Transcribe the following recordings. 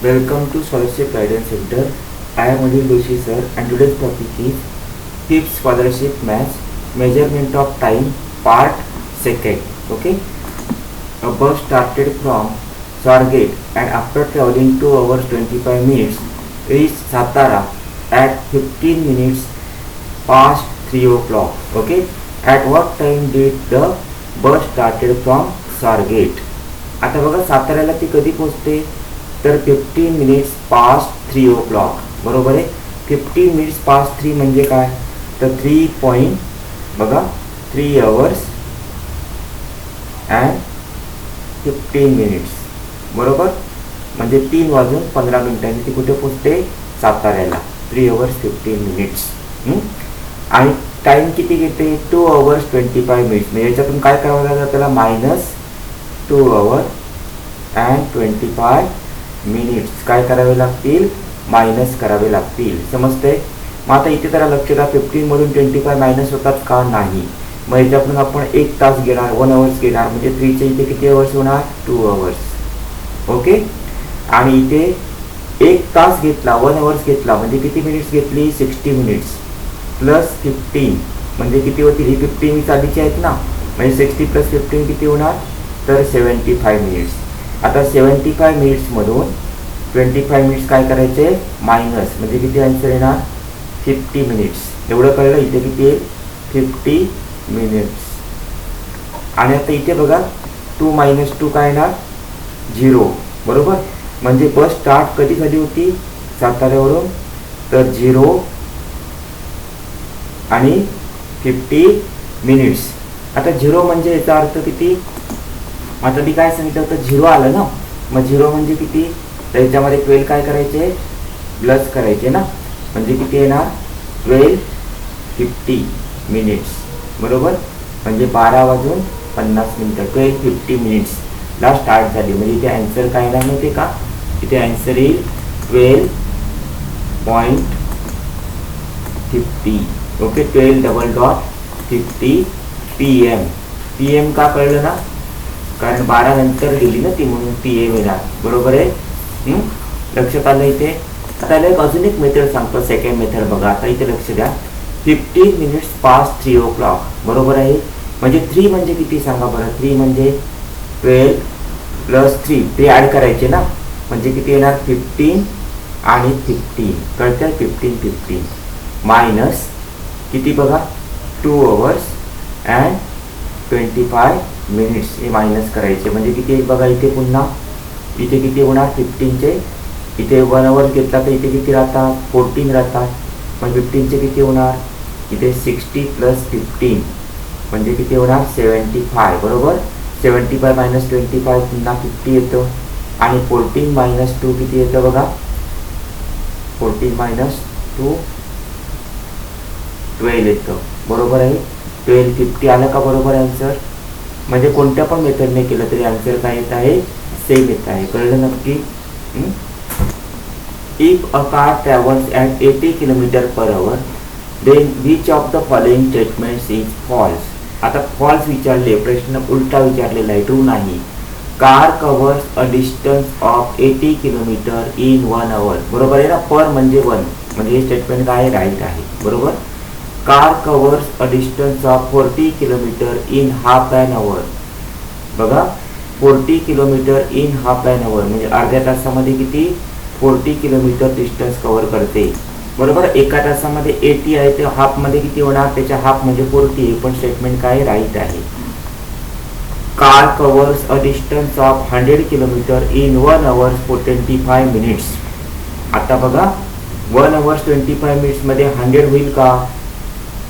Welcome to Scholarship Guidance Center. I am Anil Doshi sir and today's topic is Tips Scholarship Maths Measurement of Time Part 2nd. Okay. A bus started from Swargate and after traveling 2 hours 25 minutes reached Satara at 15 minutes past 3 o'clock. Okay. At what time did the bus started from Swargate? आता बघा साताऱ्याला ती कधी पोहोचते तर 15 minutes past 3 o'clock. बरोबर आहे. 15 minutes past 3 म्हणजे काय तर 3 पॉइंट बघा 3 hours and 15 minutes. बरोबर म्हणजे 3 वाजून 15 मिनिटांनी ती कुठे पोहोचते साताऱ्याला 3 hours 15 minutes. आणि टाइम किती घेते 2 hours 25 minutes. म्हणजे याच्यातून काय करावं लागेल त्याला मायनस 2 hours and 25 minutes काय करावे लागतील मायनस करावे लागतील. समजते. मग आता इथे जरा लक्ष द्या 15 मधून 25 मायनस होतात का नाही. मग याच्यातून आपण 1 तास घेणार 1 hours घेणार म्हणजे 3 चे इथे किती hours होणार 2 hours. ओके. आणि इथे 1 तास घेतला 1 hours घेतला म्हणजे किती मिनिट्स घेतली 60 मिनिट्स प्लस 15 म्हणजे किती होतील ही 15 आधीची आहेत ना म्हणजे 60 प्लस 15 किती होणार तर 75 मिनिट्स. आता 75 मिनिट्स मधून 25 मिनिट्स काय करायचे मायनस म्हणजे किती आन्सर येणार 50 मिनिट्स. एवढं कळलं. इथे किती आहे 50 मिनिट्स. आणि आता इथे बघा 2 minus 2 काय येणार 0. बरोबर म्हणजे बस स्टार्ट कधी झाली होती साताऱ्यावरून तर 0 आणि 50 मिनिट्स. आता 0 म्हणजे याचा अर्थ किती आता ती काय सांगितलं होतं 0 आलं ना मग 0 म्हणजे किती तर याच्यामध्ये 12 काय करायचे प्लस करायचे ना म्हणजे किती येणार 12:50 मिनिट्स. बरोबर म्हणजे 12 वाजून 50 मिनिटं 12:50 मिनिट्स ला स्टार्ट झाली म्हणजे इथे आन्सर काय येणार माहिती का इथे आन्सर येईल 12:50. Okay 12:50 PM. PM का कळलं ना कारण 12 नंतर गेली ना ती म्हणून PM येणार. बरोबर आहे. लक्षात आलं इथे. आता अजून एक मेथड सांगतो सेकंड मेथड बघा. आता इथे लक्ष द्या 15 मिनिट्स पास्ट 3 o'clock. बरोबर आहे. म्हणजे 3 म्हणजे किती सांगा बरं 3 म्हणजे 12 प्लस 3 ॲड करायचे ना म्हणजे किती येणार 15 आणि 15 कळतंय 15 मायनस किती बघा 2 hours and 25 मिनिट्स हे मायनस करायचे म्हणजे किती बघा इथे पुन्हा इथे किती होणार 15 चे इथे 1 hour घेतला तर इथे किती राहतात 14 राहतात मग 15 चे किती होणार इथे 60 प्लस 15 म्हणजे किती होणार 75. बरोबर 75 मायनस 25 पुन्हा 50 येतं आणि 14 मायनस 2 किती येतं बघा 14 मायनस 2 12 येतं. बरोबर आहे 12:50 आलं का बरोबर आन्सर. म्हणजे कोणत्या पण मेथडने केलं तरी आन्सर काय येत आहे सेम येत आहे. कळलं नक्की. If a car travels at 80 km/h then which of the following statements is false. आता फॉल्स विचारले प्रश्न उलटा विचारलेला आहे ट्रू नाही. Car covers a distance of 80 km in 1 hour. बरोबर आहे ना पर म्हणजे 1 म्हणजे हे स्टेटमेंट काय राईट आहे. बरोबर. Car covers a distance of 40 km in half an hour. बघा 40 km in half an hour म्हणजे अर्ध्या तासामध्ये किती 40 km डिस्टन्स कव्हर करते. बरोबर. एका तासामध्ये 80 आहे ते हाफ मध्ये किती होणार त्याच्या हाफ म्हणजे 40 हे पण स्टेटमेंट काय राईट आहे. Car covers a distance of 100 km in 1 hour 25 minutes. आता बघा 1 hour 25 minutes मध्ये 100 होईल का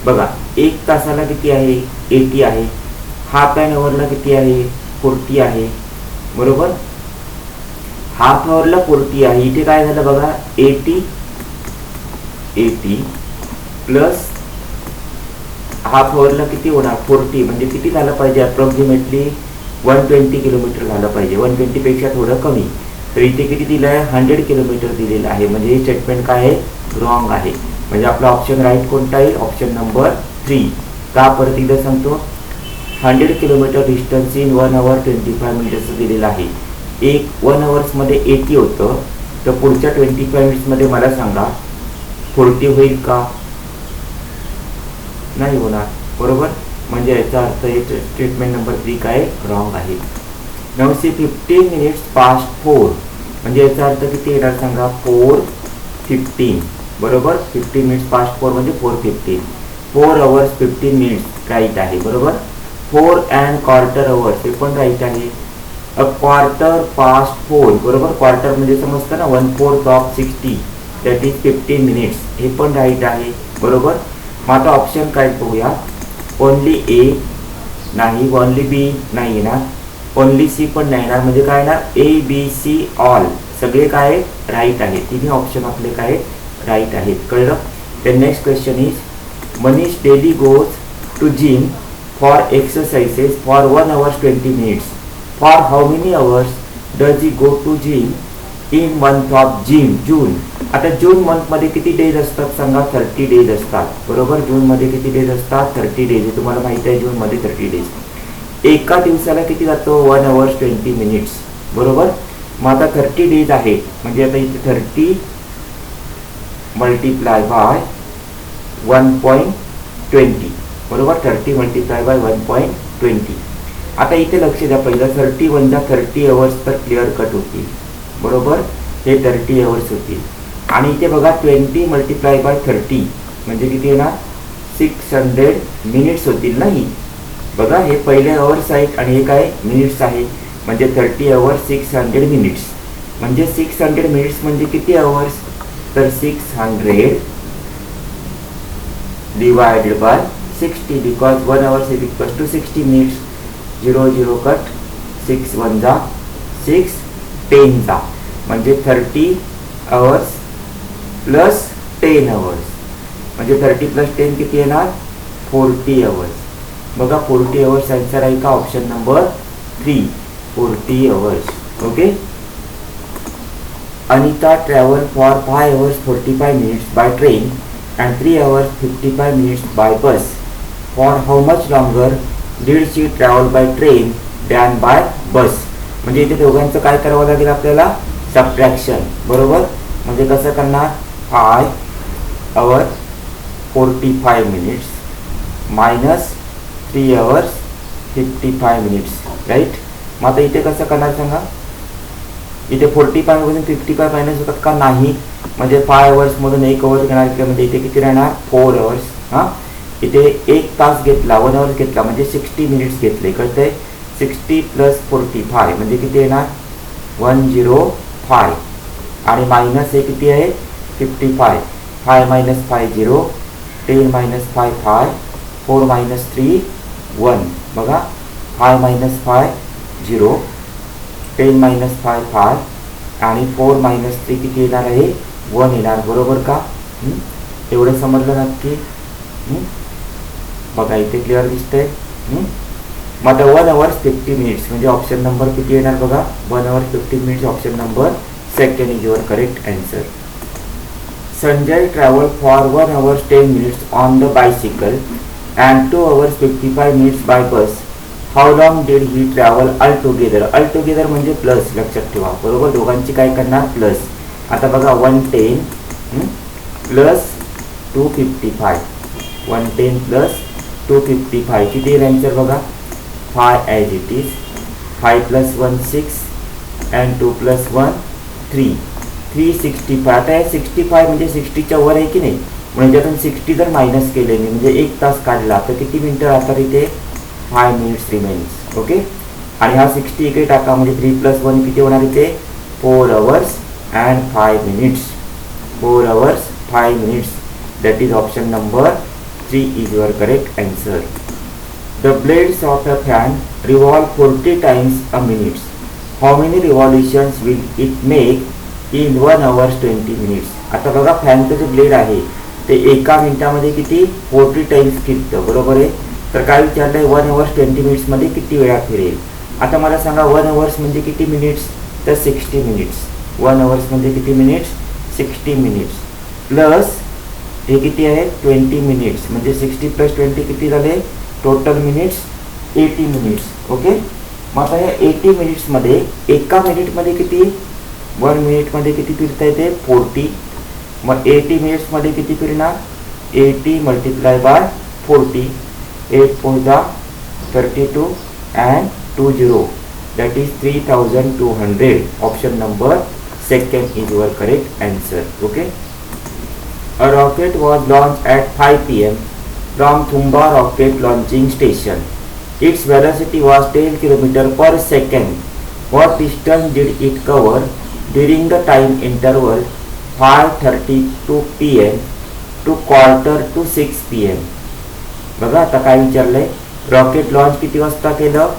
बघा 1 तासाला किती आहे 80 आहे हाफ ॲन आवरला किती आहे 40 आहे. बरोबर हाफ आवरला 40 आहे. इथे काय झालं बघा 80 प्लस हाफ आवरला किती होणार 40 म्हणजे किती झालं पाहिजे अप्रॉक्सिमेटली 120 किलोमीटर झालं पाहिजे. 120 पेक्षा थोडं कमी. तर इथे किती दिलं आहे 100 किलोमीटर दिलेलं आहे म्हणजे हे स्टेटमेंट काय आहे रॉंग आहे. म्हणजे आपला ऑप्शन राईट कोणता आहे ऑप्शन नंबर 3. का परत एकदा सांगतो 100 kilometre distance in 1 hour 25 minutes दिलेलं आहे. एक 1 hours मध्ये 80 होतं तर पुढच्या 25 मिनिट्समध्ये मला सांगा 40 होईल का? नाही होणार, बरोबर. म्हणजे याचा अर्थ हे स्टेटमेंट नंबर 3 काय रॉंग आहे. नाऊ सी 15 मिनिट्स पास्ट 4 म्हणजे याचा अर्थ किती येणार सांगा? 4:15, बरोबर. 15 मिनिट्स पास्ट 4 म्हणजे 4:15. 4 hours 15 मिनिट्स राईट आहे, बरोबर. 4 and quarter hours हे पण राईट आहे. अ क्वार्टर पास्ट 4 बरोबर. क्वार्टर म्हणजे समजतं ना 1/4 of 60 दॅट इज 15 मिनिट्स हे पण राईट आहे, बरोबर. मग आता ऑप्शन काय बघूया. ओनली ए नाही, ओनली बी नाही येणार, ओनली सी पण नाही येणार. म्हणजे काय येणार? ए बी सी ऑल सगळे काय राईट आहेत. तिन्ही ऑप्शन आपले काय राईट आहेत, कळलं. The next question is Manish daily goes to gym for exercises for 1 hour 20 minutes. For how many hours does he go to gym in month of June. आता June मंथमध्ये किती डेज असतात सांगा? 30 डेज असतात, बरोबर. जूनमध्ये किती डेज असतात? 30 डेज. हे तुम्हाला माहिती आहे, जूनमध्ये 30 डेज. एका दिवसाला किती जातो? 1 hour 20 minutes, बरोबर. मग आता 30 डेज आहे म्हणजे आता इथे 30 मल्टिप्लाय बाय 1.20, बरोबर. 30 मल्टिप्लाय बाय 1.20. आता इथे लक्ष द्या. पहिलं 30 वजा 30 hours तर क्लिअर कट होतील, बरोबर. हे 30 hours होतील. आणि इथे बघा 20 मल्टिप्लाय बाय 30 म्हणजे किती येणार? 600 मिनिट्स होतील नाही. बघा हे पहिले अवर्स आहेत आणि हे काय मिनिट्स आहे. म्हणजे 30 hours 600 मिनिट्स म्हणजे 600 मिनिट्स म्हणजे किती अवर्स? तर 600 divided by 60 because 1 hour is equal to 60 minutes. 0 0 cut, 6 1 जा 6 10 जा म्हणजे 30 hours प्लस 10 hours म्हणजे 30 प्लस 10 किती येणार? 40 hours. बघा 40 hours आन्सर आहे का? Option number 3 40 hours. Okay. Anita travel for 5 hours 45 minutes by train and 3 hours 55 minutes by bus. For how much longer did she travel by train than by bus. म्हणजे इथे दोघांचं काय करावं लागेल आपल्याला? सबट्रॅक्शन, बरोबर. म्हणजे कसं करणार? 5 hours 45 minutes minus 3 hours 55 minutes, right. मग आता इथे कसं करणार सांगा? इथे 45 मधून 55 मायनस होतात का? नाही. म्हणजे 5 hours मधून 1 hour घेणार म्हणजे इथे किती राहणार? 4 hours. हां, इथे 1 तास घेतला, 1 hour घेतला म्हणजे 60 मिनिट्स घेतले, कळतंय. 60 प्लस 45 म्हणजे किती येणार? 105 आणि मायनस हे किती आहे? 55. 5 मायनस 5 0, 10 मायनस 5 5, 4 मायनस 3 1. बघा 5 मायनस 5 0, 10 मायनस 5 5 आणि 4 मायनस 3 किती येणार आहे? 1 येणार, बरोबर का? एवढं समजलं नक्की? बघा इथे क्लिअर दिसतंय. मग आता 1 hour 50 minutes म्हणजे ऑप्शन नंबर किती येणार बघा? 1 hour 50 minutes option number second is your correct answer. Sanjay travel for 1 hour 10 minutes on the bicycle and 2 hours 55 minutes by bus. How long did he travel altogether. Altogether म्हणजे plus, लक्षात ठेवा, बरोबर. दोघांची काय करणार? Plus. आता बघा 110 plus 255, 110 plus 255 किती येईल आन्सर बघा? 5 as it is. 5 plus 1 6 and 2 plus 1 3, 365. आता हे 65 म्हणजे 60च्या वर आहे की नाही. म्हणजे यातून 60 जर मायनस केले मी म्हणजे 1 तास काढला तर किती मिनिटं राहतात इथे? 5 minutes रिमेन्स. ओके. आणि हा 60 इकडे टाका म्हणजे 3 प्लस 1 किती होणार इथे? 4 hours and 5 minutes. 4 hours 5 minutes. That is option number 3 is your correct answer. The blades of a fan revolve 40 times a minute. How many revolutions will it make in 1 hour 20 minutes? आता बघा फॅनचं जे blade आहे ते एका मिनिटामध्ये किती? 40 times फिरतं, बरोबर आहे. तर काय विचारलंय? 1 hour 20 minutes मध्ये किती वेळा फिरेल? आता मला सांगा 1 hours म्हणजे किती मिनिट्स? तर 60 minutes. 1 hours म्हणजे किती मिनिट्स? 60 minutes. प्लस हे किती आहे? 20 minutes. म्हणजे 60 प्लस 20 किती झाले? Total minutes 80 minutes. ओके. मग आता या 80 minutes मध्ये एका मिनिटमध्ये किती? 1 मिनिटमध्ये किती फिरता येते 40. मग 80 मिनिट्समध्ये किती फिरणार 80 मल्टिप्लाय बाय 40. 8 4 जा 32 and 20 that is 3200. Option number second is your correct answer. Okay. A rocket was launched at 5 p.m. from Thumba rocket launching station. Its velocity was 10 km per second. What distance did it cover during the time interval 5:32 p.m. to 5:45 p.m. बघा आता काय विचारलंय, rocket launch किती वाजता केलं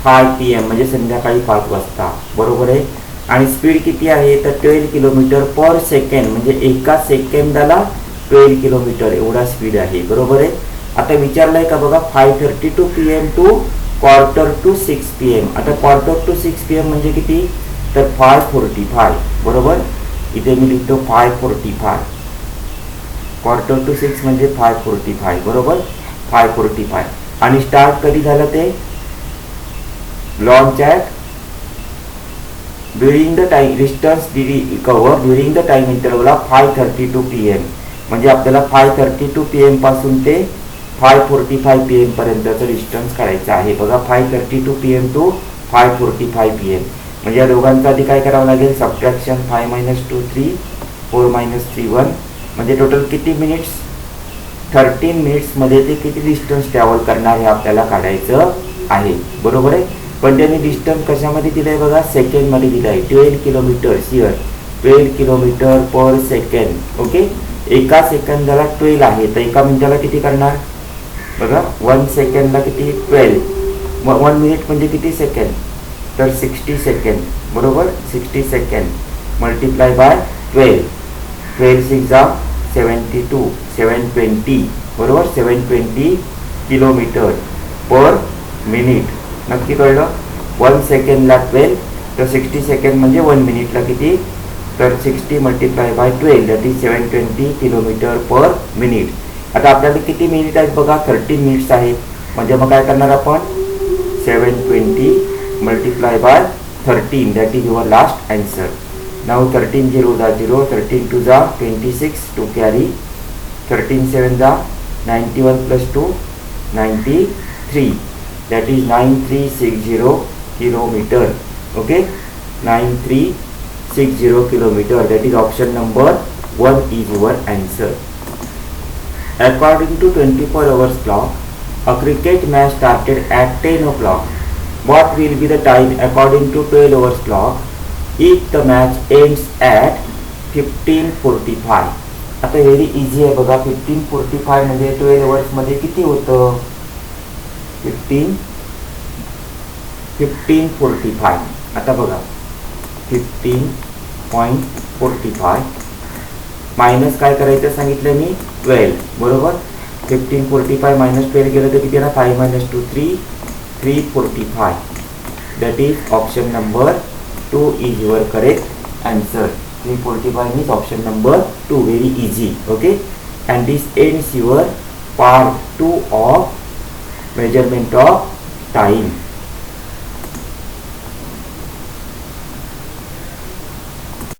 5 PM म्हणजे संध्याकाळी 5 वाजता, बरोबर आहे. आणि स्पीड किती आहे तर 12 किलोमीटर पर सेकंड म्हणजे एका सेकंदाला 12 किलोमीटर एवढा स्पीड आहे, बरोबर आहे. आता विचारलंय का बघा 5:32 PM टू 5:45 PM. आता 5:45 PM म्हणजे किती तर 5:45, बरोबर. इथे मी लिहितो 5:45. 5:45 म्हणजे 5:45, बरोबर 5:45. आणि स्टार्ट कधी झालं ते launch at during the time distance cover during the time interval of 5:32 PM म्हणजे आपल्याला 5:32 PM पासून ते 5:45 PM पर्यंतचं डिस्टन्स करायचं आहे. बघा 5:32 PM टू 5:45 PM म्हणजे या दोघांचा आधी काय करावं लागेल सबट्रॅक्शन 5 - 2 3 4 - 3 1 म्हणजे टोटल किती मिनिट्स 13 मिनिट्समध्ये ते किती डिस्टन्स ट्रॅव्हल करणार हे आपल्याला काढायचं आहे, बरोबर आहे. पण त्यांनी डिस्टन्स कशामध्ये दिलं आहे बघा सेकंडमध्ये दिलं आहे 12 kilometre here 12 kilometre per second. Okay एका सेकंदाला 12 आहे तर एका मिनिटाला किती करणार बघा 1 सेकंडला किती 12. मग 1 मिनिट म्हणजे किती सेकंड तर 60 सेकंड, बरोबर 60 सेकंड मल्टिप्लाय बाय 12. 12 6 जा 72 720 बरोबर 720 किलोमीटर पर मिनिट. नक्की कळलं 1 सेकंडला 12 तर 60 सेकंड म्हणजे 1 मिनिटला किती तर 60 multiply by 12 that is 720 kilometre per minute. आता आपल्याला किती मिनिट आहेत बघा 13 मिनिट्स आहेत म्हणजे मग काय करणार आपण 720 multiply by 13 that is your last answer. Now 13 0 जा 0 13 2 जा 26 टू कॅरी 13 7 जा 91 plus 2 93 that is 9360 kilometer. Okay 9360 kilometer that is option number 1 is your answer. According to 24 hours clock a cricket match started at 10 o'clock. What will be the time according to 12 hours clock if the match ends at 15:45? आता very easy आहे बघा 15:45 म्हणजे 12 hours मध्ये किती होतं 15:45. आता बघा 15.45 minus काय करायचं सांगितलं मी 12, बरोबर. 15:45 मायनस 12 गेलं तर किती येणार 5 - 2 3 345 that is option number 2 is your correct answer. 345 means option number 2 very easy. Okay and this ends your part 2 of measurement of time.